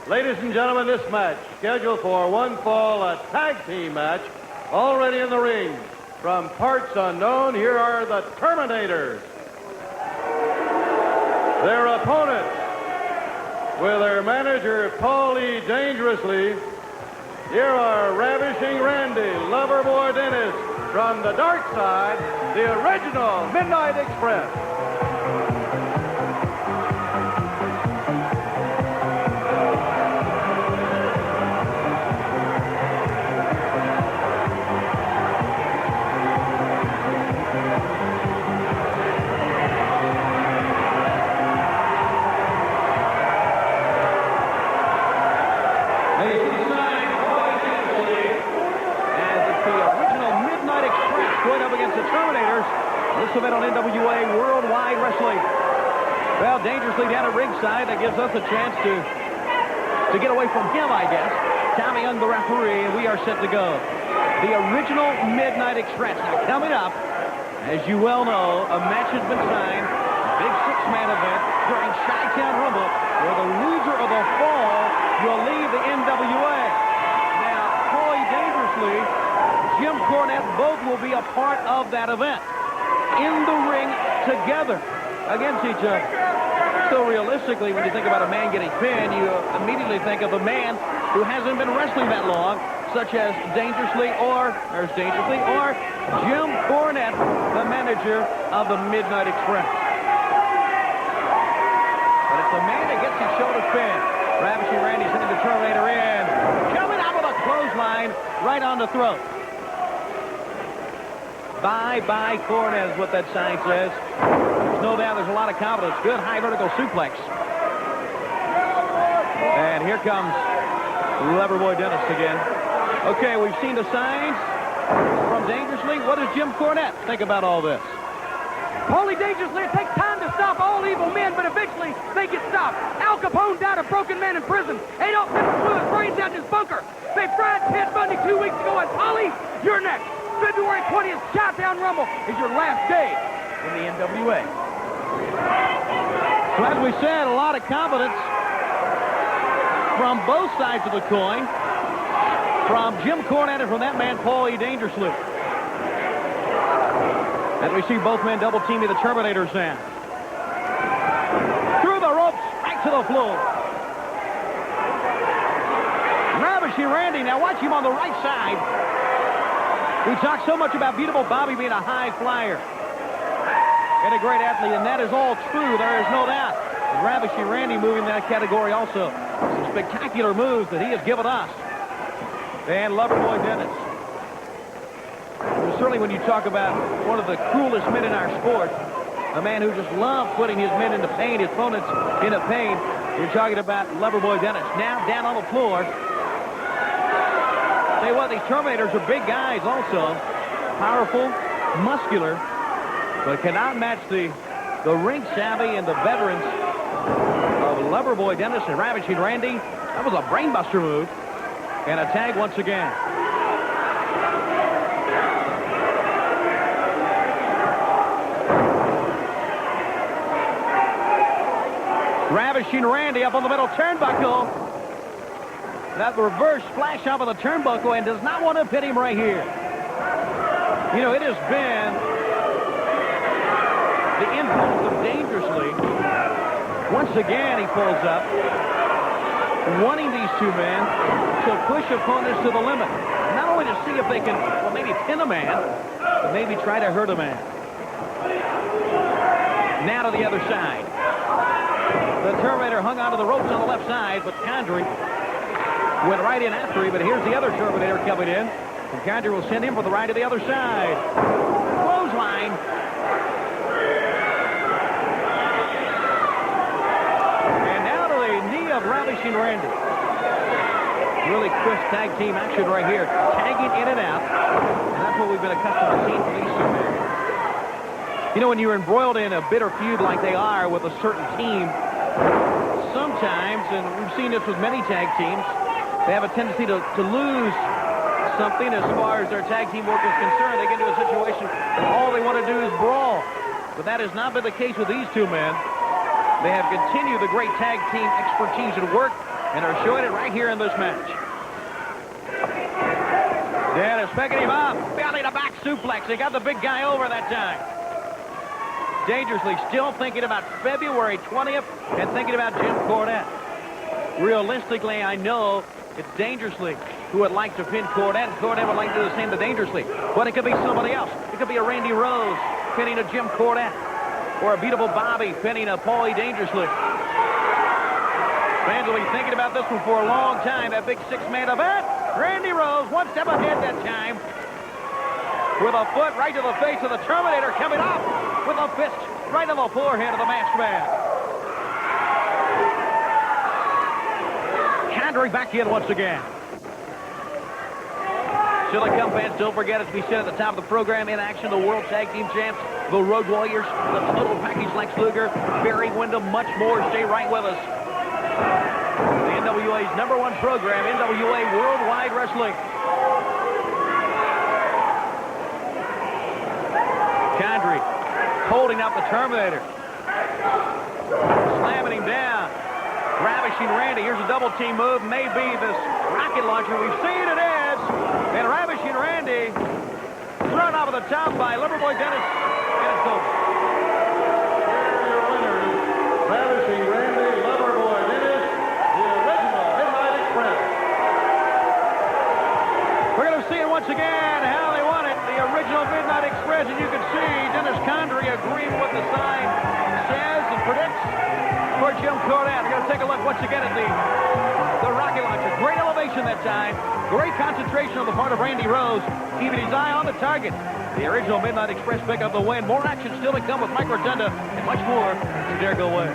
Ladies and gentlemen, this match, scheduled for one fall, a tag team match, already in the ring. From parts unknown, here are the Terminators. Their opponents, with their manager, Paulie Dangerously, here are Ravishing Randy, Loverboy Dennis. From the dark side, the original Midnight Express. Terminators. This event on NWA Worldwide Wrestling. Well, Dangerously down at ringside. That gives us a chance to get away from him, I guess. Tommy Young, the referee, and we are set to go. The original Midnight Express. Now, coming up, as you well know, a match has been signed. A big six-man event during Chi-Town Rumble, where the loser of the fall will leave the NWA. Now, Paulie Dangerously, Jim Cornette, both will be a part of that event. In the ring together against each other. So realistically, when you think about a man getting pinned, you immediately think of a man who hasn't been wrestling that long, such as Dangerously or Jim Cornette, the manager of the Midnight Express. But it's the man that gets his shoulder pinned. Ravishing Randy sending the Terminator in. Coming out with a clothesline right on the throat. Bye-bye Cornette is what that sign says. There's no doubt there's a lot of confidence. Good high vertical suplex. And here comes Loverboy Dennis again. Okay, we've seen the signs from Dangerously. What does Jim Cornette think about all this? Paulie Dangerously, it takes time to stop all evil men, but eventually they get stopped. Al Capone died a broken man in prison. Adolf Hitler blew his brains out in his bunker. They fried Ted Bundy 2 weeks ago, and Paulie, you're next. February 20th, Chi-Town Rumble is your last day in the NWA. So as we said, a lot of confidence from both sides of the coin. From Jim Cornette and from that man, Paulie Dangerously. And we see both men double teaming the Terminators now. Through the ropes, back to the floor. Ravishing Randy, now watch him on the right side. We talk so much about beautiful Bobby being a high flyer and a great athlete, and that is all true. There is no doubt. Ravishing Randy moving in that category also. Some spectacular moves that he has given us. And Loverboy Dennis. Certainly when you talk about one of the cruelest men in our sport, a man who just loved putting his men into pain, his opponents into pain, you're talking about Loverboy Dennis. Now down on the floor. Tell you what, these Terminators are big guys also. Powerful, muscular, but cannot match the ring savvy and the veterans of Loverboy Dennis and Ravishing Randy. That was a brainbuster move. And a tag once again. Ravishing Randy up on the middle turnbuckle. That reverse splash off of the turnbuckle and does not want to pin him right here. You know, it has been the influence of Dangerously. Once again, he pulls up, wanting these two men to push opponents to the limit. Not only to see if they can, well, maybe pin a man, but maybe try to hurt a man. Now to the other side. The Terminator hung onto the ropes on the left side, but Condrey went right in after him, but here's the other Terminator coming in. And Condrey will send him for the right to the other side. Clothesline. And now to the knee of Ravishing Randy. Really crisp tag team action right here. Tagging in and out. And that's what we've been accustomed to seeing from these two men. You know, when you're embroiled in a bitter feud like they are with a certain team, sometimes, and we've seen this with many tag teams, they have a tendency to lose something as far as their tag team work is concerned. They get into a situation and all they want to do is brawl. But that has not been the case with these two men. They have continued the great tag team expertise and work And they're showing it right here in this match. Dennis picking him up. Belly to back suplex. He got the big guy over that time. Dangerously still thinking about February 20th and thinking about Jim Cornette. Realistically, I know it's Dangerously who would like to pin Cornette, and Cornette would like to do the same to Dangerously. But it could be somebody else. It could be a Randy Rose pinning a Jim Cornette, or a beatable Bobby pinning a Paulie Dangerously. Fans will be thinking about this one for a long time. That big six-man event. Randy Rose, one step ahead that time. With a foot right to the face of the Terminator, coming up with a fist right to the forehead of the masked man. Condry back in once again. Still to come, fans. Don't forget, as we said at the top of the program, in action, the World Tag Team Champs, the Road Warriors, the Total Package Lex Luger, Barry Windham, much more. Stay right with us. The NWA's #1 program, NWA Worldwide Wrestling. Condry holding up the Terminator. Slamming him down. Ravishing Randy. Here's a double team move. Maybe this rocket launcher. We've seen it is. And Ravishing Randy thrown off of the top by Loverboy Dennis. And it's over. Here are your winners. Ravishing Randy, Loverboy Dennis, the original Midnight Express. We're going to see it once again, how they won it. The original Midnight Express, and you can see Dennis Condry agreeing with what the sign says and predicts for Jim Cornette. We're going to take a look once again at the rocket launcher. Great elevation that time. Great concentration on the part of Randy Rose, keeping his eye on the target. The original Midnight Express pick up the win. More action still to come with Mike Rotunda and much more. Dare go away.